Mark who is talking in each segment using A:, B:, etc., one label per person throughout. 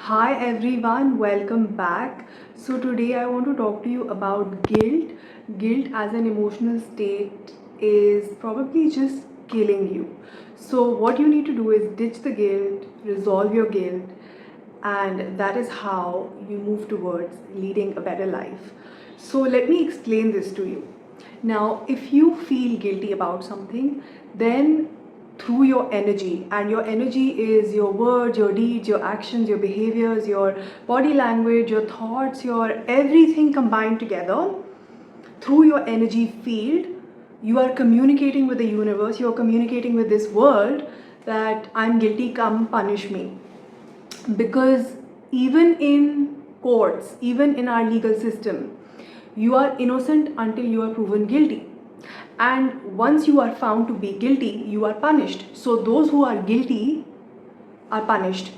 A: Hi everyone, welcome back. So today I want to talk to you about guilt. Guilt as an emotional state is probably just killing you. So what you need to do is ditch the guilt, resolve your guilt, and that is how you move towards leading a better life. So let me explain this to you. Now, if you feel guilty about something, then through your energy, and your energy is your words, your deeds, your actions, your behaviors, your body language, your thoughts, your everything combined together, through your energy field, you are communicating with the universe, you are communicating with this world that I'm guilty, come punish me. Because even in courts, even in our legal system, you are innocent until you are proven guilty. And once you are found to be guilty, you are punished. So those who are guilty are punished.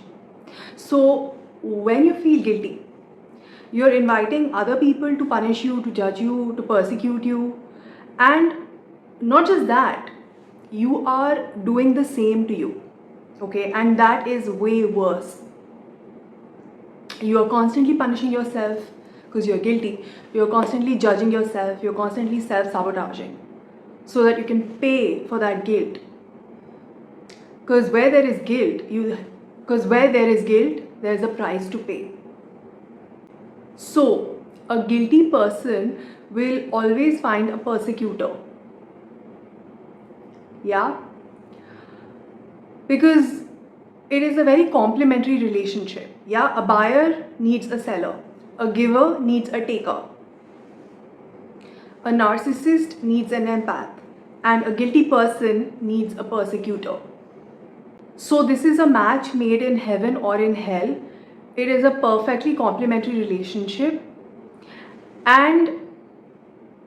A: So when you feel guilty, you're inviting other people to punish you, to judge you, to persecute you. And not just that, you are doing the same to you. Okay, and that is way worse. You are constantly punishing yourself because you're guilty. You're constantly judging yourself. You're constantly self-sabotaging so that you can pay for that guilt. Because where there is guilt, there is a price to pay. So a guilty person will always find a persecutor. Yeah? Because it is a very complementary relationship. Yeah, a buyer needs a seller, a giver needs a taker, a narcissist needs an empath, and a guilty person needs a persecutor. So this is a match made in heaven or in hell. It is a perfectly complementary relationship, and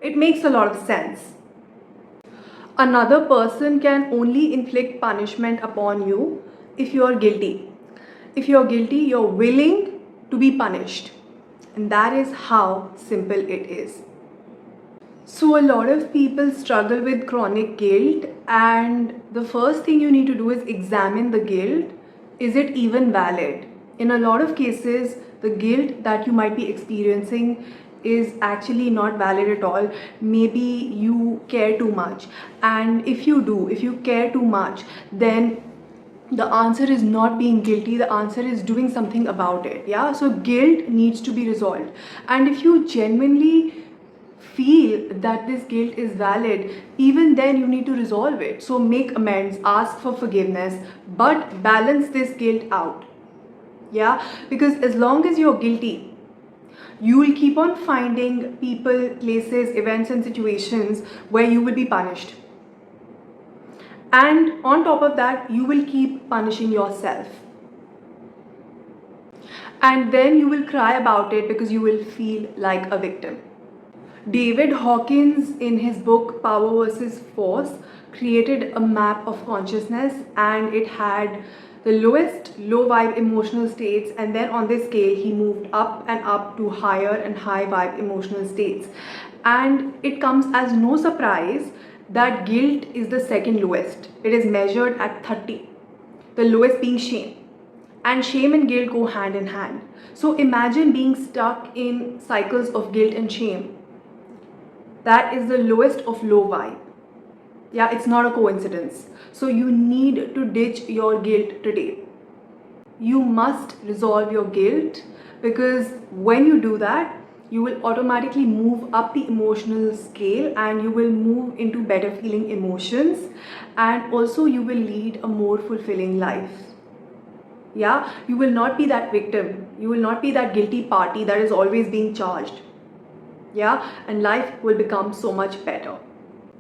A: it makes a lot of sense. Another person can only inflict punishment upon you if you are guilty. If you're guilty, you're willing to be punished. And that is how simple it is. So a lot of people struggle with chronic guilt, and the first thing you need to do is examine the guilt. Is it even valid? In a lot of cases, the guilt that you might be experiencing is actually not valid at all. Maybe you care too much, and if you care too much, then the answer is not being guilty, the answer is doing something about it. Yeah, so guilt needs to be resolved, and if you genuinely feel that this guilt is valid, even then you need to resolve it. So make amends, ask for forgiveness, but balance this guilt out. Yeah, because as long as you're guilty, you will keep on finding people, places, events, and situations where you will be punished. And on top of that, you will keep punishing yourself. And then you will cry about it because you will feel like a victim. David Hawkins, in his book Power versus Force, created a map of consciousness, and it had the lowest low vibe emotional states, and then on this scale he moved up and up to higher and high vibe emotional states. And it comes as no surprise that guilt is the second lowest. It is measured at 30, the lowest being shame. And shame and guilt go hand in hand. So imagine being stuck in cycles of guilt and shame. That is the lowest of low vibe. Yeah, it's not a coincidence. So you need to ditch your guilt today. You must resolve your guilt, because when you do that, you will automatically move up the emotional scale, and you will move into better feeling emotions, and also you will lead a more fulfilling life. Yeah, you will not be that victim. You will not be that guilty party that is always being charged. Yeah, and life will become so much better.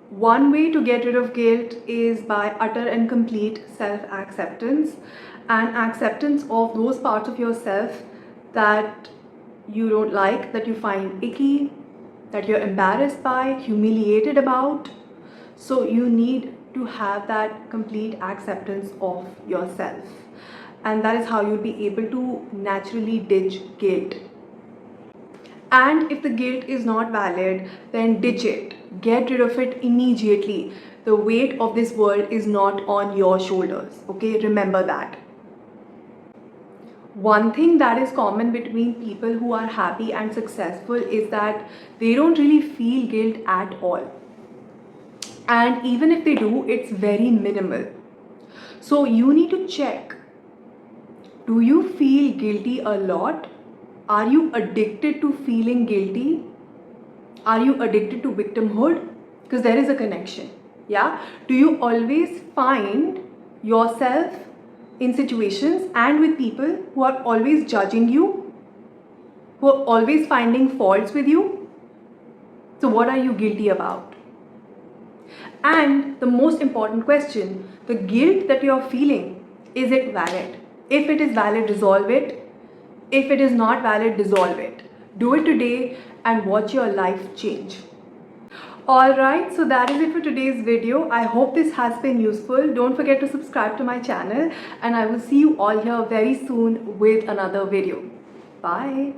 A: One way to get rid of guilt is by utter and complete self-acceptance, and acceptance of those parts of yourself that you don't like, that you find icky, that you're embarrassed by, humiliated about. So you need to have that complete acceptance of yourself, and that is how you'll be able to naturally ditch guilt. And if the guilt is not valid, then ditch it. Get rid of it immediately. The weight of this world is not on your shoulders. Okay, remember that. One thing that is common between people who are happy and successful is that they don't really feel guilt at all. And even if they do, it's very minimal. So you need to check, do you feel guilty a lot? Are you addicted to feeling guilty? Are you addicted to victimhood? Because there is a connection. Yeah? Do you always find yourself in situations and with people who are always judging you, who are always finding faults with you? So what are you guilty about? And the most important question, the guilt that you're feeling, is it valid? If it is valid, resolve it. If it is not valid, dissolve it. Do it today and watch your life change. Alright, so that is it for today's video. I hope this has been useful. Don't forget to subscribe to my channel, and I will see you all here very soon with another video. Bye.